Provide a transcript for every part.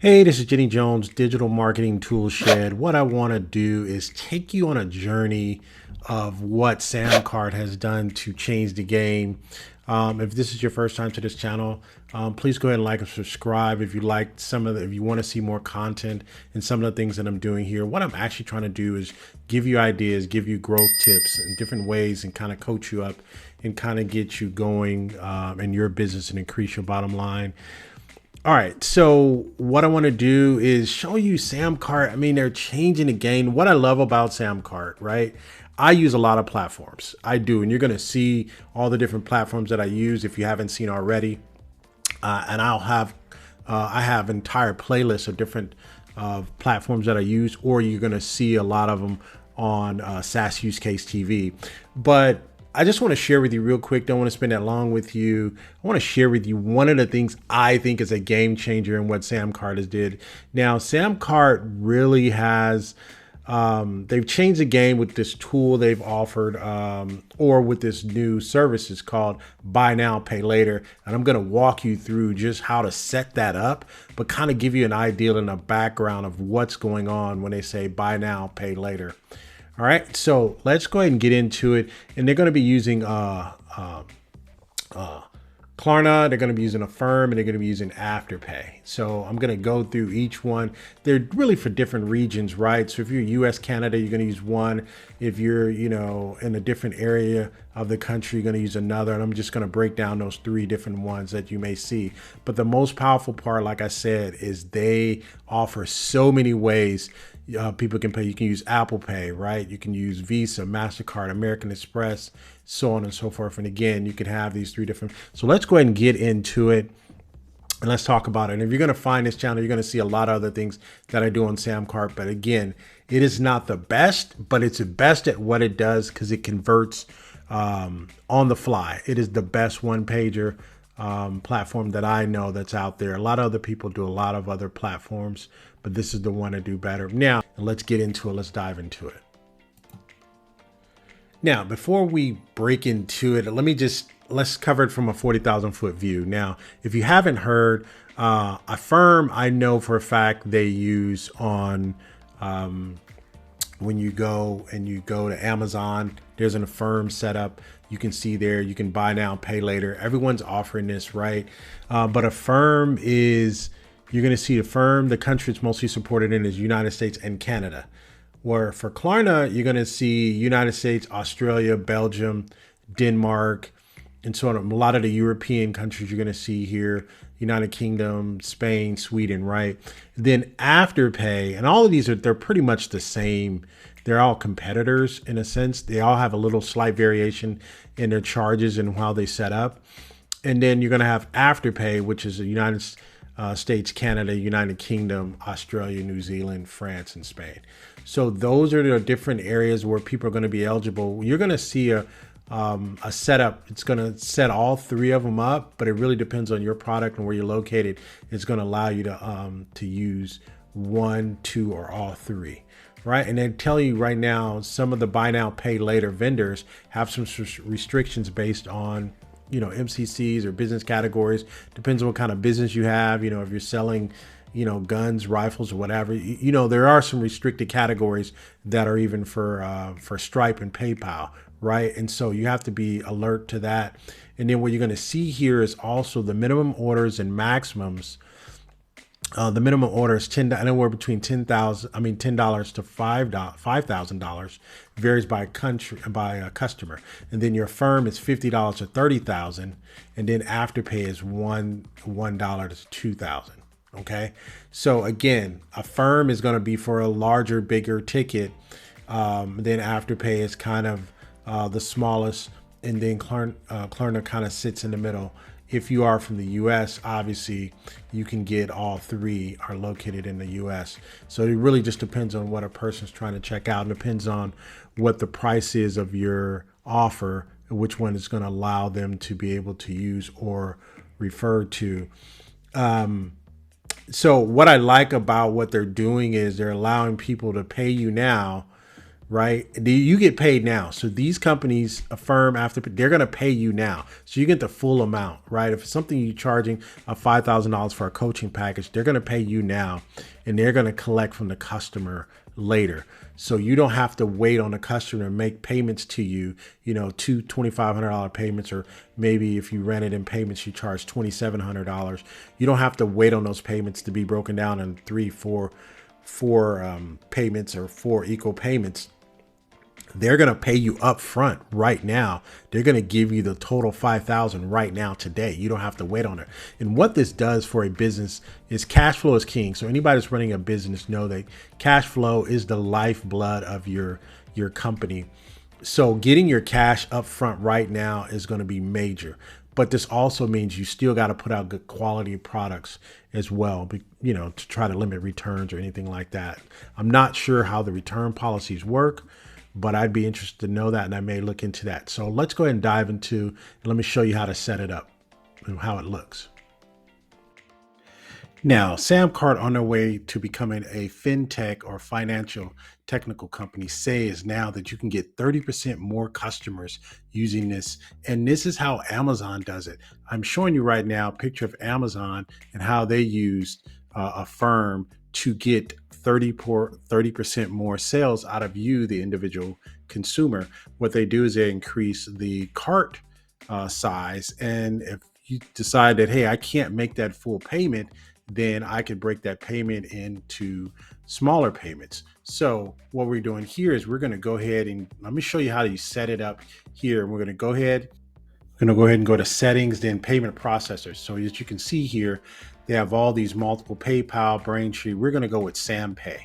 Hey, this is Jenny Jones, Digital Marketing Tool Shed. What I want to do is take you on a journey of what Samcart has done to change the game. If this is your first time to this channel, please go ahead and like and subscribe. If you like if you want to see more content and some of the things that I'm doing here, what I'm actually trying to do is give you ideas, give you growth tips and different ways and kind of coach you up and kind of get you going in your business and increase your bottom line. All right, so what I want to do is show you Samcart. I mean, they're changing the game. What I love about Samcart, right? I use a lot of platforms. I do, and you're going to see all the different platforms that I use if you haven't seen already. And I have entire playlists of different platforms that I use, or you're going to see a lot of them on SaaS Use Case TV. But I just want to share with you real quick. Don't want to spend that long with you. I want to share with you one of the things I think is a game changer in what Samcart has did. Now, Samcart really has they've changed the game with this tool they've offered, or with this new service. It's called Buy Now, Pay Later. And I'm going to walk you through just how to set that up, but kind of give you an idea and a background of what's going on when they say Buy Now, Pay Later. All right, so let's go ahead and get into it. And they're going to be using Klarna, they're going to be using Affirm, and they're going to be using Afterpay. So I'm going to go through each one. They're really for different regions, right? So if you're US, Canada, you're going to use one. If you're, in a different area of the country, you're going to use another. And I'm just going to break down those three different ones that you may see. But the most powerful part, like I said, is they offer so many ways people can pay. You can use Apple Pay, right? You can use Visa, MasterCard, American Express, so on and so forth. And again, you can have these three different. So let's go ahead and get into it and let's talk about it. And if you're going to find this channel, you're going to see a lot of other things that I do on Samcart. But again, it is not the best, but it's the best at what it does because it converts on the fly. It is the best one pager platform that I know that's out there. A lot of other people do a lot of other platforms, but this is the one to do better. Now, let's get into it. Let's dive into it. Now, before we break into it, let's cover it from a 40,000 foot view. Now, if you haven't heard, Affirm, I know for a fact they use on when you go to Amazon, there's an Affirm setup. You can see there, you can buy now, pay later. Everyone's offering this, right? But Affirm is, you're going to see Affirm, the country it's mostly supported in is United States and Canada. Where for Klarna, you're going to see United States, Australia, Belgium, Denmark, and so on. A lot of the European countries you're going to see here, United Kingdom, Spain, Sweden, right? Then Afterpay, and all of these they're pretty much the same. They're all competitors in a sense. They all have a little slight variation in their charges and how they set up. And then you're going to have Afterpay, which is the United States, Canada, United Kingdom, Australia, New Zealand, France, and Spain. So those are the different areas where people are going to be eligible. You're going to see a setup. It's going to set all three of them up, but it really depends on your product and where you're located. It's going to allow you to use one, two, or all three, right? And they tell you right now, some of the buy now, pay later vendors have some restrictions based on MCCs or business categories. Depends on what kind of business you have. If you're selling guns, rifles, or whatever, there are some restricted categories that are even for Stripe and PayPal, right? And so you have to be alert to that. And then what you're going to see here is also the minimum orders and maximums. The minimum order is anywhere between $10 to $5,000, varies by customer. And then your firm is $50 to $30,000, and then Afterpay is $1 to $2,000. Okay, so again, a firm is going to be for a larger, bigger ticket. Then Afterpay is kind of the smallest, and then Klarna kind of sits in the middle. If you are from the US, obviously you can get all three are located in the US. So it really just depends on what a person's trying to check out. It depends on what the price is of your offer, which one is going to allow them to be able to use or refer to. So what I like about what they're doing is they're allowing people to pay you now, right? You get paid now. So these companies, Affirm, after they're going to pay you now. So you get the full amount, right? If it's something you're charging a $5,000 for a coaching package, they're going to pay you now and they're going to collect from the customer later. So you don't have to wait on the customer to make payments to you, two $2,500 payments, or maybe if you rent it in payments, you charge $2,700. You don't have to wait on those payments to be broken down in four payments or four equal payments. They're going to pay you up front right now. They're going to give you the total 5,000 right now today. You don't have to wait on it. And what this does for a business is cash flow is king. So anybody that's running a business know that cash flow is the lifeblood of your company. So getting your cash up front right now is going to be major. But this also means you still got to put out good quality products as well, to try to limit returns or anything like that. I'm not sure how the return policies work, but I'd be interested to know that, and I may look into that. So let's go ahead and dive into, and let me show you how to set it up and how it looks. Now, Samcart, on their way to becoming a fintech or financial technical company, says now that you can get 30% more customers using this. And this is how Amazon does it. I'm showing you right now a picture of Amazon and how they used Affirm to get 30% more sales out of you, the individual consumer. What they do is they increase the cart size. And if you decide that, hey, I can't make that full payment, then I could break that payment into smaller payments. So what we're doing here is we're going to go ahead and let me show you how you set it up here. We're going to go ahead and go to settings, then payment processors. So as you can see here, they have all these multiple PayPal, Braintree. We're going to go with SamPay,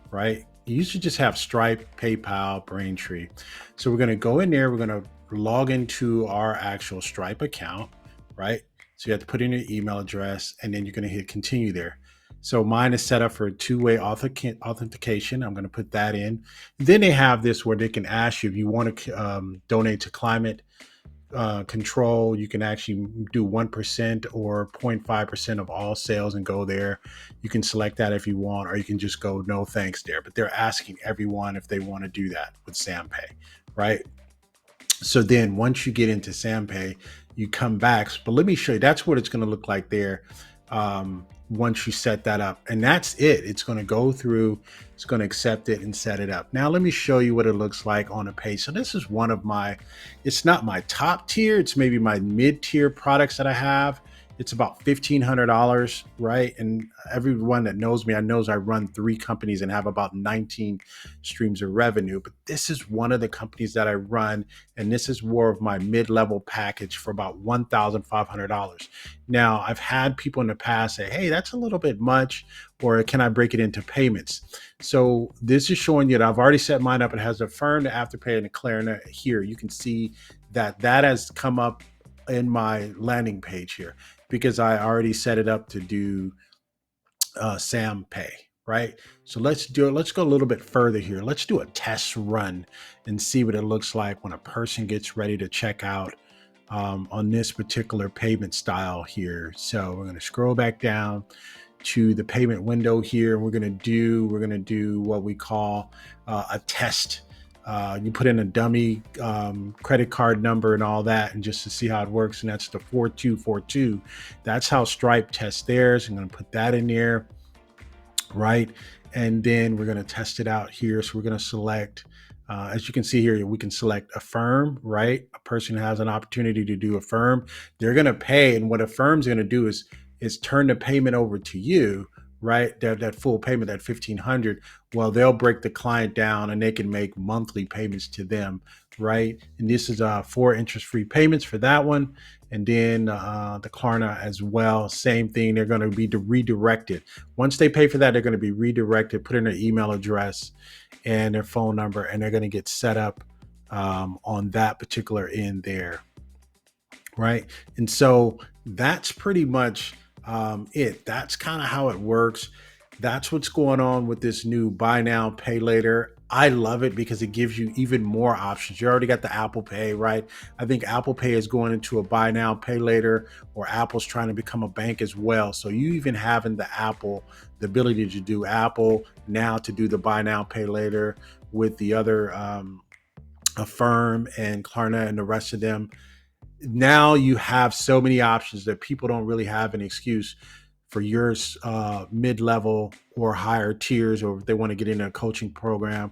right? You should just have Stripe, PayPal, Braintree. So we're going to go in there. We're going to log into our actual Stripe account, right? So you have to put in your email address and then you're going to hit continue there. So mine is set up for two-way authentication. I'm going to put that in. Then they have this where they can ask you if you want to donate to climate control. You can actually do 1% or 0.5% of all sales and go there. You can select that if you want, or you can just go no thanks there. But they're asking everyone if they want to do that with SamPay, right? So then once you get into SamPay, you come back. But let me show you, that's what it's going to look like there once you set that up. And that's it. It's going to go through, it's going to accept it and set it up. Now, let me show you what it looks like on a page. So this is one of my, it's not my top tier. It's maybe my mid-tier products that I have. It's about $1,500, right? And everyone that knows me, I knows I run 3 companies and have about 19 streams of revenue. But this is one of the companies that I run, and this is more of my mid-level package for about $1,500. Now, I've had people in the past say, hey, that's a little bit much, or can I break it into payments? So this is showing you that I've already set mine up. It has Affirm, the Afterpay, and the Klarna here. You can see that that has come up in my landing page here, because I already set it up to do SamPay, right? So let's go a little bit further here. Let's do a test run and see what it looks like when a person gets ready to check out on this particular payment style here. So we're going to scroll back down to the payment window here, and we're going to do what we call a test. You put in a dummy credit card number and all that, and just to see how it works. And that's the 4242. That's how Stripe tests theirs. I'm going to put that in there, right? And then we're going to test it out here. So we're going to select, as you can see here, we can select Affirm, right? A person has an opportunity to do Affirm. They're going to pay. And what Affirm's going to do is turn the payment over to you, right? That full payment, that $1,500. Well, they'll break the client down and they can make monthly payments to them, right? And this is 4 interest-free payments for that one. And then the Klarna as well, same thing. They're going to be redirected. Once they pay for that, they're going to be redirected, put in their email address and their phone number, and they're going to get set up on that particular end there, right? And so that's pretty much it. That's kind of how it works. That's what's going on with this new buy now, pay later. I love it because it gives you even more options. You already got the Apple Pay, right? I think Apple Pay is going into a buy now, pay later, or Apple's trying to become a bank as well. So you even having the ability to do Apple now to do the buy now, pay later, with the other Affirm and Klarna and the rest of them. Now you have so many options that people don't really have an excuse for your mid-level or higher tiers, or if they want to get in a coaching program,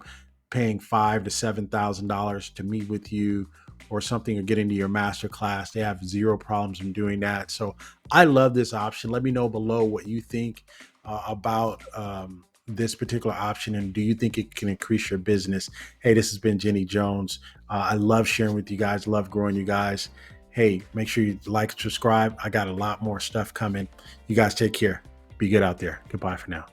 paying $5,000 to $7,000 to meet with you or something, or get into your master class. They have zero problems in doing that. So I love this option. Let me know below what you think about this particular option, and do you think it can increase your business? Hey, this has been Jenny Jones. I love sharing with you guys, love growing you guys. Hey, make sure you like, subscribe. I got a lot more stuff coming. You guys take care. Be good out there. Goodbye for now.